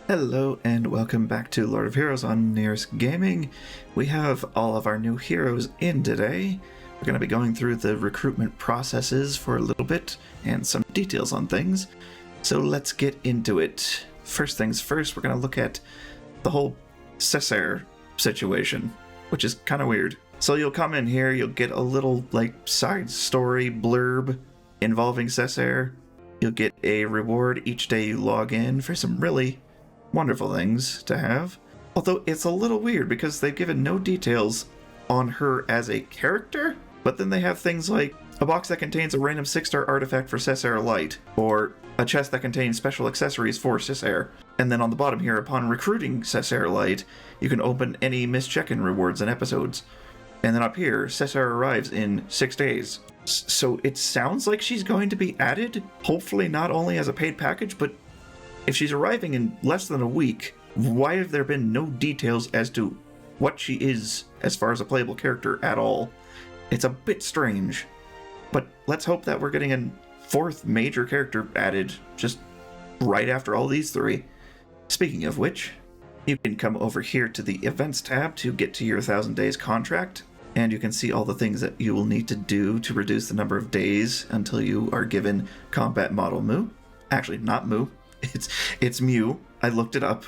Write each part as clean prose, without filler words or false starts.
Hello and welcome back to Lord of Heroes on Nyris Gaming. We have all of our new heroes in today. We're going to be going through the recruitment processes for a little bit and some details on things. So let's get into it. First things first, we're going to look at the whole Cessair situation, which is kind of weird. So you'll come in here, you'll get a little side story blurb involving Cessair. You'll get a reward each day you log in for some really wonderful things to have. Although it's a little weird because they've given no details on her as a character, but then they have things like a box that contains a random 6-star artifact for Cessair Light, or a chest that contains special accessories for Cessair. And then on the bottom here, upon recruiting Cessair Light, you can open any missed check-in rewards and episodes. And then up here, Cessair arrives in 6 days. So it sounds like she's going to be added, hopefully not only as a paid package, but if she's arriving in less than a week, why have there been no details as to what she is as far as a playable character at all? It's a bit strange, but let's hope that we're getting a 4th major character added just right after all these 3. Speaking of which, you can come over here to the Events tab to get to your 1,000 days contract, and you can see all the things that you will need to do to reduce the number of days until you are given Combat Model Mu. Actually, not Mu. It's Mu. I looked it up.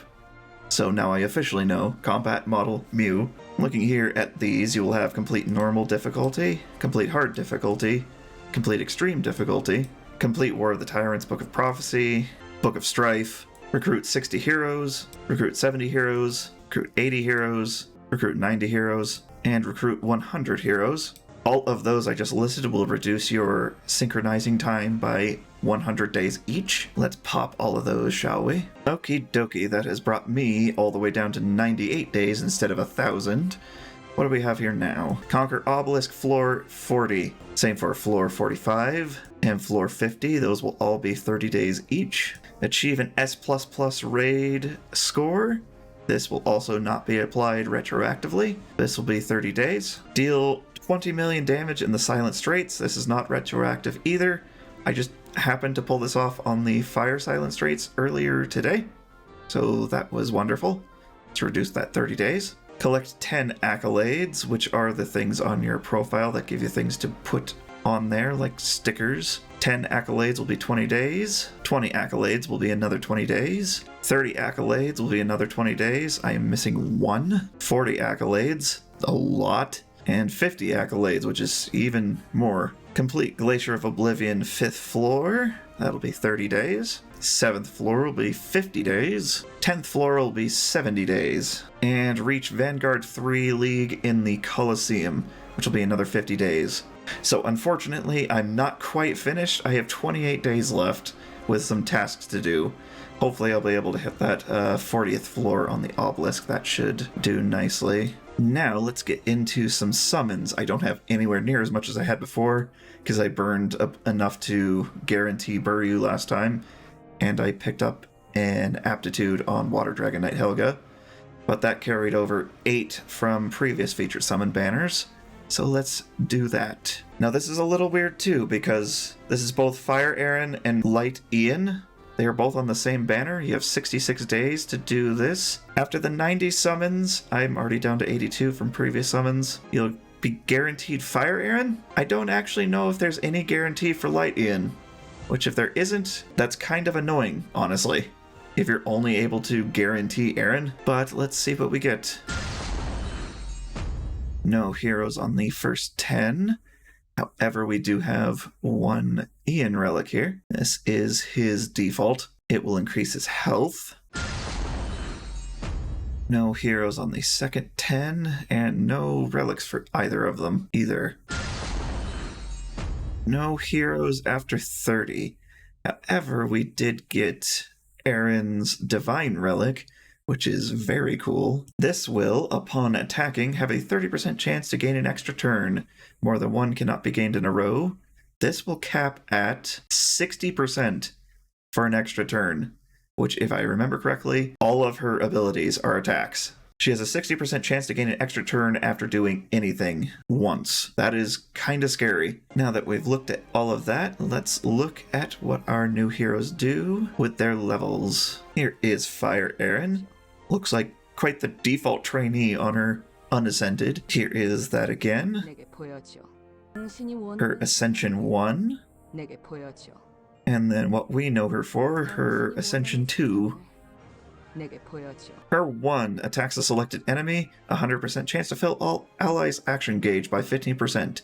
So now I officially know. Combat Model Mu. Looking here at these, you will have Complete Normal difficulty, Complete Hard difficulty, Complete Extreme difficulty, Complete War of the Tyrants Book of Prophecy, Book of Strife, Recruit 60 heroes, Recruit 70 heroes, Recruit 80 heroes, Recruit 90 heroes, and Recruit 100 heroes. All of those I just listed will reduce your synchronizing time by 100 days each. Let's pop all of those, shall we? Okie dokie, that has brought me all the way down to 98 days instead of 1,000. What do we have here now? Conquer Obelisk floor 40. Same for floor 45 and floor 50. Those will all be 30 days each. Achieve an S++ raid score. This will also not be applied retroactively. This will be 30 days. Deal 20 million damage in the Silent Straits. This is not retroactive either. I just happened to pull this off on the Fire Silent Straits earlier today, so that was wonderful. Let's reduce that 30 days. Collect 10 accolades, which are the things on your profile that give you things to put on there, like stickers. 10 accolades will be 20 days. 20 accolades will be another 20 days. 30 accolades will be another 20 days. I am missing 1. 40 accolades, a lot. And 50 accolades, which is even more. Complete Glacier of Oblivion 5th floor, that'll be 30 days. 7th floor will be 50 days. 10th floor will be 70 days. And reach Vanguard 3 League in the Colosseum, which will be another 50 days. So unfortunately, I'm not quite finished. I have 28 days left with some tasks to do. Hopefully I'll be able to hit that 40th floor on the obelisk. That should do nicely. Now let's get into some summons. I don't have anywhere near as much as I had before because I burned up enough to guarantee Buryu last time, and I picked up an aptitude on Water Dragon Knight Helga, but that carried over 8 from previous featured summon banners. So let's do that. Now this is a little weird too because this is both Fire Aaron and Light Ian. They are both on the same banner. You have 66 days to do this. After the 90 summons, I'm already down to 82 from previous summons. You'll be guaranteed Fire Aaron. I don't actually know if there's any guarantee for Light Ian, which if there isn't, that's kind of annoying, honestly, if you're only able to guarantee Aaron. But let's see what we get. No heroes on the first 10. However, we do have 1 Ian relic here. This is his default. It will increase his health. No heroes on the second 10, and no relics for either of them either. No heroes after 30. However, we did get Aaron's Divine Relic, which is very cool. This will, upon attacking, have a 30% chance to gain an extra turn. More than 1 cannot be gained in a row. This will cap at 60% for an extra turn, which, if I remember correctly, all of her abilities are attacks. She has a 60% chance to gain an extra turn after doing anything once. That is kind of scary. Now that we've looked at all of that, let's look at what our new heroes do with their levels. Here is Fire Erin. Looks like quite the default trainee on her unascended. Here is that again. Her Ascension 1. And then what we know her for, her Ascension 2. Her 1 attacks a selected enemy, 100% chance to fill all allies' action gauge by 15%.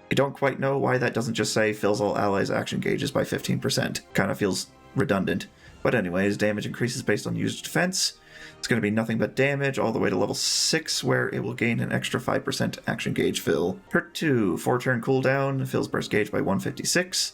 I don't quite know why that doesn't just say fills all allies' action gauges by 15%. Kind of feels redundant. But anyways, damage increases based on user defense. It's going to be nothing but damage all the way to level 6, where it will gain an extra 5% action gauge fill. Her 2, 4-turn cooldown, fills burst gauge by 156.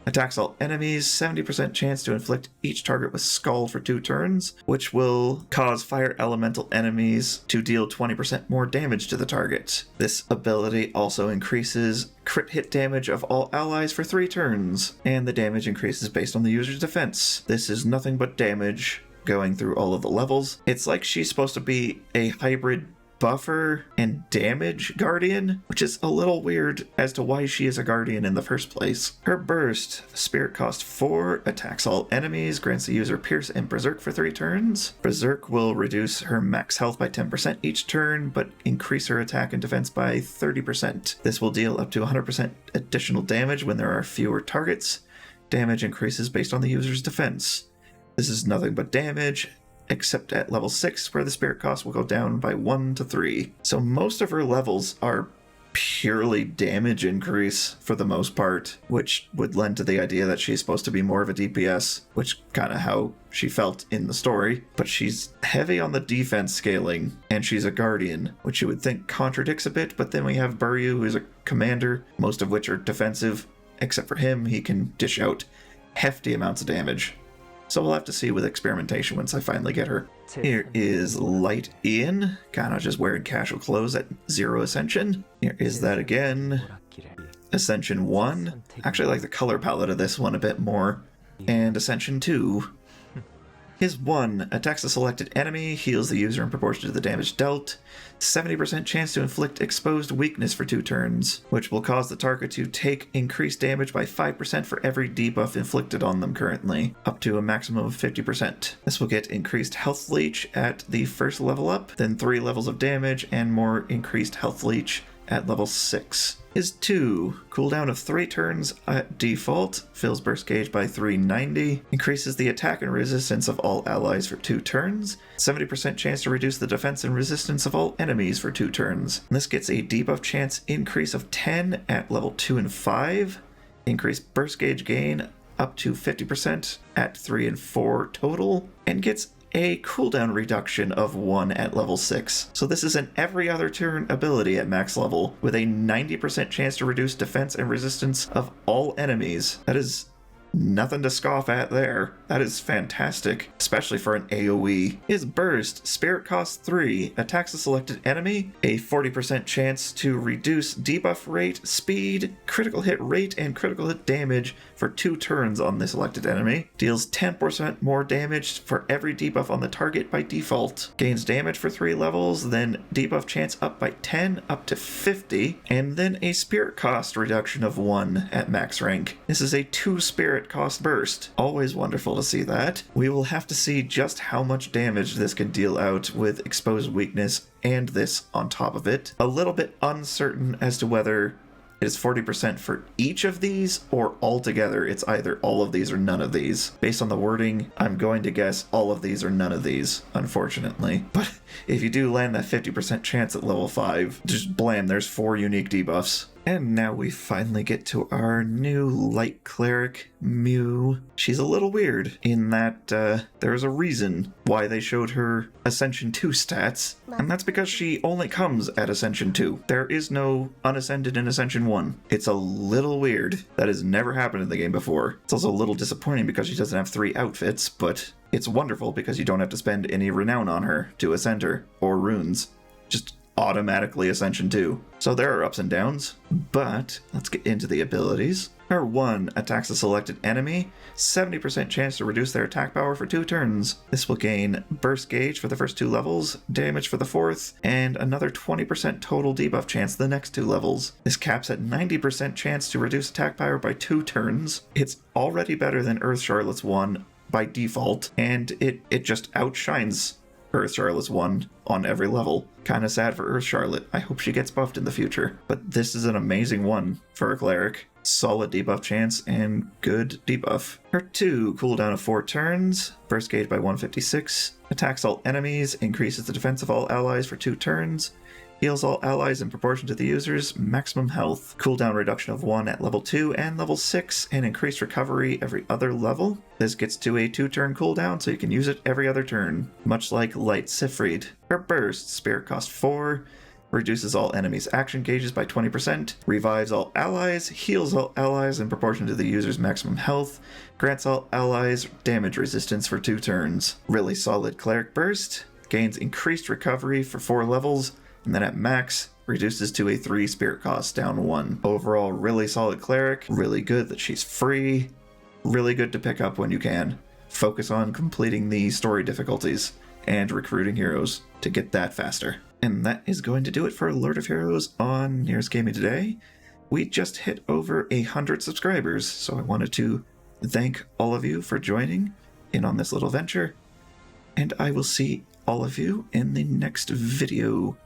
Attacks all enemies, 70% chance to inflict each target with Scald for 2 turns, which will cause fire elemental enemies to deal 20% more damage to the target. This ability also increases crit hit damage of all allies for 3 turns, and the damage increases based on the user's defense. This is nothing but damage going through all of the levels. It's like she's supposed to be a hybrid buffer and damage guardian, which is a little weird as to why she is a guardian in the first place. Her burst, spirit cost 4, attacks all enemies, grants the user Pierce and Berserk for 3 turns. Berserk will reduce her max health by 10% each turn, but increase her attack and defense by 30%. This will deal up to 100% additional damage when there are fewer targets. Damage increases based on the user's defense. This is nothing but damage, except at level 6, where the spirit cost will go down by 1 to 3. So most of her levels are purely damage increase for the most part, which would lend to the idea that she's supposed to be more of a DPS, which kind of how she felt in the story. But she's heavy on the defense scaling, and she's a guardian, which you would think contradicts a bit, but then we have Buryu, who's a commander, most of which are defensive. Except for him, he can dish out hefty amounts of damage. So we'll have to see with experimentation once I finally get her. Here is Light Ian, kind of just wearing casual clothes at 0 Ascension. Here is that again. Ascension 1. Actually, I like the color palette of this one a bit more. And Ascension 2. His 1 attacks a selected enemy, heals the user in proportion to the damage dealt. 70% chance to inflict exposed weakness for 2 turns, which will cause the target to take increased damage by 5% for every debuff inflicted on them currently, up to a maximum of 50%. This will get increased health leech at the first level up, then 3 levels of damage and more increased health leech at level 6. His 2, cooldown of 3 turns at default, fills burst gauge by 390, increases the attack and resistance of all allies for 2 turns, 70% chance to reduce the defense and resistance of all enemies for 2 turns. And this gets a debuff chance increase of 10 at level 2 and 5, increased burst gauge gain up to 50% at 3 and 4 total, and gets a cooldown reduction of 1 at level 6. So this is an every other turn ability at max level, with a 90% chance to reduce defense and resistance of all enemies. That is nothing to scoff at there. That is fantastic, especially for an AoE. His burst, spirit cost 3, attacks a selected enemy, a 40% chance to reduce debuff rate, speed, critical hit rate, and critical hit damage for 2 turns on the selected enemy, deals 10% more damage for every debuff on the target by default, gains damage for 3 levels, then debuff chance up by 10 up to 50, and then a spirit cost reduction of 1 at max rank. This is a 2 spirit cost burst. Always wonderful to see that. We will have to see just how much damage this can deal out with exposed weakness and this on top of it. A little bit uncertain as to whether it is 40% for each of these or altogether it's either all of these or none of these. Based on the wording, I'm going to guess all of these or none of these, unfortunately. But if you do land that 50% chance at level 5, just blam, there's 4 unique debuffs. And now we finally get to our new Light Cleric, Mew. She's a little weird in that there's a reason why they showed her Ascension 2 stats, and that's because she only comes at Ascension 2. There is no Unascended in Ascension 1. It's a little weird. That has never happened in the game before. It's also a little disappointing because she doesn't have 3 outfits, but it's wonderful because you don't have to spend any renown on her to ascend her, or runes. Just automatically Ascension 2. So there are ups and downs, but let's get into the abilities. Her 1 attacks a selected enemy, 70% chance to reduce their attack power for 2 turns. This will gain burst gauge for the first 2 levels, damage for the 4th, and another 20% total debuff chance the next 2 levels. This caps at 90% chance to reduce attack power by 2 turns. It's already better than Earth Charlotte's 1 by default, and it just outshines Earth Charlotte's 1 on every level. Kinda sad for Earth Charlotte. I hope she gets buffed in the future. But this is an amazing one for a cleric. Solid debuff chance and good debuff. Her 2, cooldown of 4 turns, burst gauge by 156, attacks all enemies, increases the defense of all allies for 2 turns, heals all allies in proportion to the user's maximum health. Cooldown reduction of 1 at level 2 and level 6, and increased recovery every other level. This gets to a 2-turn cooldown, so you can use it every other turn, much like Light Siegfried. Her burst, spirit cost 4, reduces all enemies' action gauges by 20%, revives all allies, heals all allies in proportion to the user's maximum health, grants all allies damage resistance for 2 turns. Really solid cleric burst, gains increased recovery for 4 levels, and then at max, reduces to a 3 spirit cost, down 1. Overall, really solid cleric, really good that she's free, really good to pick up when you can. Focus on completing the story difficulties and recruiting heroes to get that faster. And that is going to do it for Lord of Heroes on Nyris Gaming today. We just hit over 100 subscribers, so I wanted to thank all of you for joining in on this little venture, and I will see all of you in the next video.